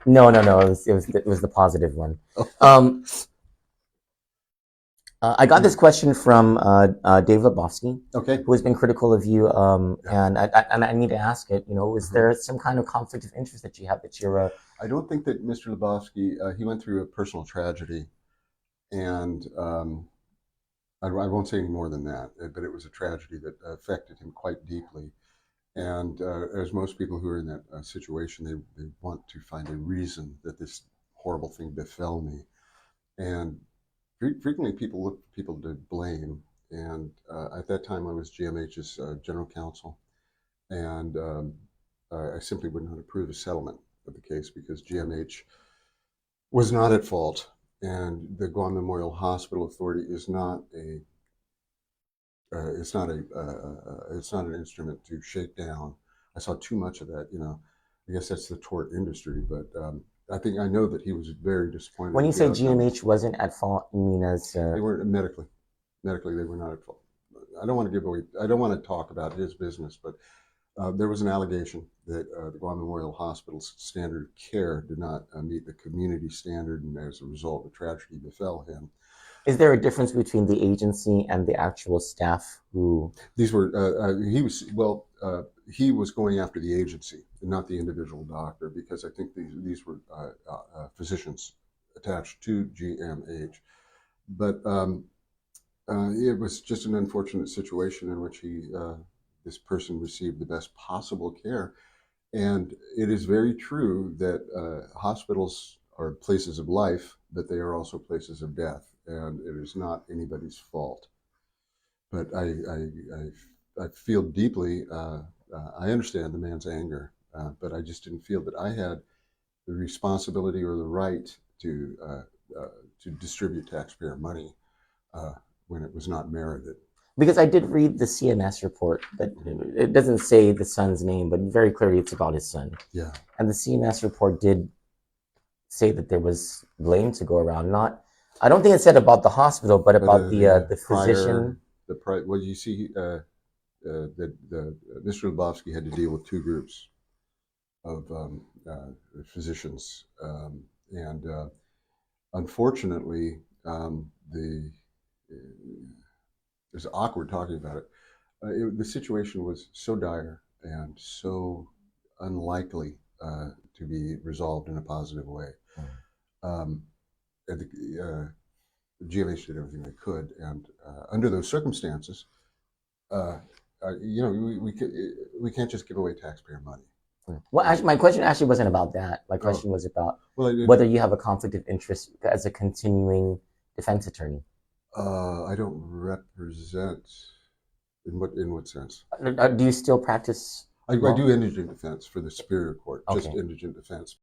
No. It was the positive one. Oh. I got this question from Dave LUBOFSKY, Okay. who has been critical of you, and I need to ask it. Is there some kind of conflict of interest that you have that you're? I don't think that Mr. LUBOFSKY, he went through a personal tragedy, and I won't say any more than that, but it was a tragedy that affected him quite deeply. And as most people who are in that situation, they want to find a reason that this horrible thing befell me. And frequently people look for people to blame. And at that time, I was GMH's general counsel. And I simply would not approve a settlement of the case because GMH was not at fault. And the Guam Memorial Hospital Authority is not it's not an instrument to shake down. I saw too much of that. I guess that's the tort industry, but I know that he was very disappointed. When you say GMH wasn't at fault, you mean as they weren't medically they were not at fault. I don't want to talk about his business, but there was an allegation that the Guam Memorial Hospital's standard of care did not meet the community standard, and as a result, a tragedy befell him. Is there a difference between the agency and the actual staff who? These were he was going after the agency and not the individual doctor, because I think these were physicians attached to GMH. But it was just an unfortunate situation in which this person received the best possible care. And it is very true that hospitals are places of life, but they are also places of death. And it is not anybody's fault. But I feel deeply, I understand the man's anger, but I just didn't feel that I had the responsibility or the right to distribute taxpayer money when it was not merited. Because I did read the CMS report, but it doesn't say the son's name, but very clearly it's about his son. Yeah. And the CMS report did say that there was blame to go around. I don't think it said about the hospital, but about the physician. Well, you see, that Mr. LUBOFSKY had to deal with two groups of physicians, and unfortunately, it's awkward talking about it. The situation was so dire and so unlikely to be resolved in a positive way. GMH did everything they could, and under those circumstances, we can't just give away taxpayer money. Well, actually, my question actually wasn't about that. My question was about whether you have a conflict of interest as a continuing defense attorney. I don't represent. In what sense? Do you still practice? I do indigent defense for the Superior Court, just Okay. indigent defense.